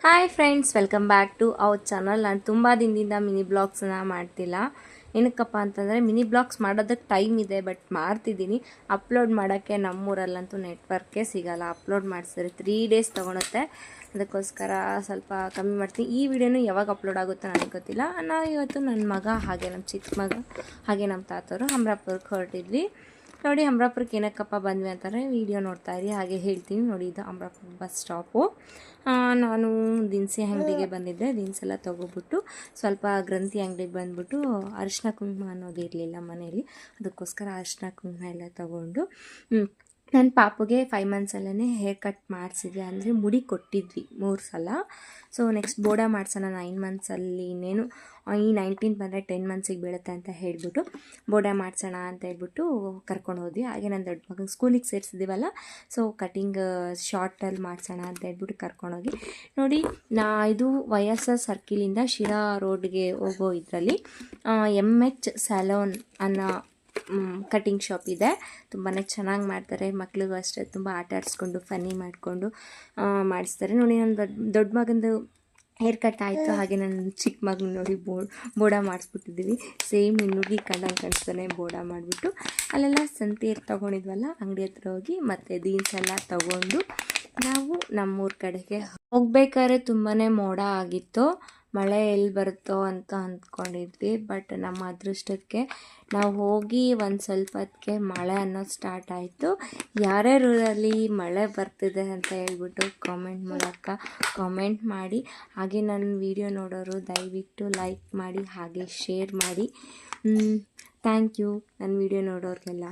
Hi friends, welcome back to our channel. ನಾನು ತುಂಬ ದಿನದಿಂದ ಮಿನಿ ಬ್ಲಾಗ್ಸನ್ನ ಮಾಡ್ತಿಲ್ಲ. ಏನಕ್ಕಪ್ಪ ಅಂತಂದರೆ ಮಿನಿ ಬ್ಲಾಗ್ಸ್ ಮಾಡೋದಕ್ಕೆ ಟೈಮ್ ಇದೆ, ಬಟ್ ಮಾಡ್ತಿದ್ದೀನಿ. ಅಪ್ಲೋಡ್ ಮಾಡೋಕ್ಕೆ ನಮ್ಮೂರಲ್ಲಂತೂ ನೆಟ್ವರ್ಕೇ ಸಿಗೋಲ್ಲ. ಅಪ್ಲೋಡ್ ಮಾಡಿಸಿದ್ರೆ 3 ಡೇಸ್ ತೊಗೊಳುತ್ತೆ. ಅದಕ್ಕೋಸ್ಕರ ಸ್ವಲ್ಪ ಕಮ್ಮಿ ಮಾಡ್ತೀನಿ. ಈ ವಿಡಿಯೋನು ಯಾವಾಗ ಅಪ್ಲೋಡ್ ಆಗುತ್ತೋ ನನಗೆ ಗೊತ್ತಿಲ್ಲ. ನಾವು ಇವತ್ತು ನನ್ನ ಮಗ ಹಾಗೆ ನಮ್ಮ ಚಿಕ್ಕ ಮಗ ಹಾಗೆ ನಮ್ಮ ತಾತವರು ಅಮರಾಪುರಕ್ಕೆ ಹೊರಟಿದ್ವಿ. ನೋಡಿ, ಅಮರಾಪುರಕ್ಕೆ ಏನಕ್ಕಪ್ಪ ಬಂದ್ವಿ ಅಂತಾರೆ, ವೀಡಿಯೋ ನೋಡ್ತಾ ಇರಿ, ಹಾಗೆ ಹೇಳ್ತೀನಿ. ನೋಡಿ, ಇದು ಅಮರಾಪುರ ಬಸ್ ಸ್ಟಾಪು. ನಾನು ದಿನಸಿ ಅಂಗಡಿಗೆ ಬಂದಿದ್ದೆ. ದಿನಸೆಲ್ಲ ತೊಗೊಬಿಟ್ಟು ಸ್ವಲ್ಪ ಗ್ರಂಥಿ ಅಂಗಡಿಗೆ ಬಂದುಬಿಟ್ಟು ಅರಿಶಿನ ಕುಂಕುಮ ಅನ್ನೋದು ಇರಲಿಲ್ಲ ಮನೇಲಿ. ಅದಕ್ಕೋಸ್ಕರ ಅರಿಶಿನ ಕುಂಕುಮ ಎಲ್ಲ ತೊಗೊಂಡು ನನ್ನ ಪಾಪುಗೆ 5 ಮಂತ್ಸಲ್ಲೇ ಹೇರ್ ಕಟ್ ಮಾಡಿಸಿದ್ವಿ. ಅಂದರೆ ಮುಡಿ ಕೊಟ್ಟಿದ್ವಿ 3 ಸಲ. ಸೊ ನೆಕ್ಸ್ಟ್ ಬೋಡ ಮಾಡಿಸೋಣ 9 ಮಂತ್ಸಲ್ಲಿ. ಇನ್ನೇನು ಈ 19 ಬಂದರೆ 10 ಮಂತ್ಸಿಗೆ ಬೀಳುತ್ತೆ ಅಂತ ಹೇಳಿಬಿಟ್ಟು ಬೋಡ ಮಾಡಿಸೋಣ ಅಂತ ಹೇಳ್ಬಿಟ್ಟು ಕರ್ಕೊಂಡು ಹೋದ್ವಿ. ಹಾಗೆ ನನ್ನ ದೊಡ್ಡ ಮಗನ ಸ್ಕೂಲಿಗೆ ಸೇರಿಸಿದ್ದೀವಲ್ಲ, ಸೊ ಕಟಿಂಗ್ ಶಾರ್ಟಲ್ಲಿ ಮಾಡಿಸೋಣ ಅಂತ ಹೇಳ್ಬಿಟ್ಟು ಕರ್ಕೊಂಡೋಗಿ. ನೋಡಿ, ಇದು YSR ಸರ್ಕಿಲಿಂದ ಶಿರಾ ರೋಡ್ಗೆ ಹೋಗೋ ಇದರಲ್ಲಿ MH ಸಲೂನ್ ಅನ್ನೋ ಕಟಿಂಗ್ ಶಾಪ್ ಇದೆ. ತುಂಬಾ ಚೆನ್ನಾಗಿ ಮಾಡ್ತಾರೆ. ಮಕ್ಳಿಗೂ ಅಷ್ಟೇ ತುಂಬ ಆಟ ಆಡಿಸ್ಕೊಂಡು ಫನ್ನಿ ಮಾಡಿಕೊಂಡು ಮಾಡಿಸ್ತಾರೆ. ನೋಡಿ, ನನ್ನ ದೊಡ್ಡ ಮಗಂದು ಹೇರ್ ಕಟ್ ಆಯಿತು. ಹಾಗೆ ನನ್ನ ಚಿಕ್ಕ ಮಗನ ನೋಡಿ ಬೋಡ ಮಾಡಿಸ್ಬಿಟ್ಟಿದ್ದೀವಿ. ಸೇಮ್ ಹುಡುಗಿ ಕಂಡಂಗೆ ಕಾಣಿಸ್ತಾನೆ ಬೋಡ ಮಾಡಿಬಿಟ್ಟು ಅಲ್ಲೆಲ್ಲ ಸಂತೆ ತೊಗೊಂಡಿದ್ವಲ್ಲ, ಅಂಗಡಿ ಹತ್ರ ಹೋಗಿ ಮತ್ತು ದೀನ್ಸ್ ಎಲ್ಲ ತೊಗೊಂಡು ನಾವು ನಮ್ಮೂರ ಕಡೆಗೆ ಹೋಗ್ಬೇಕಾದ್ರೆ ತುಂಬಾ ಮೋಡ ಆಗಿತ್ತು. ಮಳೆ ಎಲ್ಲಿ ಬರುತ್ತೋ ಅಂತ ಅಂದ್ಕೊಂಡಿದ್ವಿ. ಬಟ್ ನಮ್ಮ ಅದೃಷ್ಟಕ್ಕೆ ನಾವು ಹೋಗಿ ಒಂದು ಸ್ವಲ್ಪ ಹೊತ್ತಿಗೆ ಮಳೆ ಅನ್ನೋದು ಸ್ಟಾರ್ಟ್ ಆಯಿತು. ಯಾರ್ಯಾರ ಊರಲ್ಲಿ ಮಳೆ ಬರ್ತಿದೆ ಅಂತ ಹೇಳ್ಬಿಟ್ಟು ಕಾಮೆಂಟ್ ಮೂಲಕ ಕಾಮೆಂಟ್ ಮಾಡಿ. ಹಾಗೆ ನನ್ನ ವಿಡಿಯೋ ನೋಡೋರು ದಯವಿಟ್ಟು ಲೈಕ್ ಮಾಡಿ, ಹಾಗೆ ಶೇರ್ ಮಾಡಿ. ಥ್ಯಾಂಕ್ ಯು ನನ್ನ ವಿಡಿಯೋ ನೋಡೋರಿಗೆಲ್ಲ.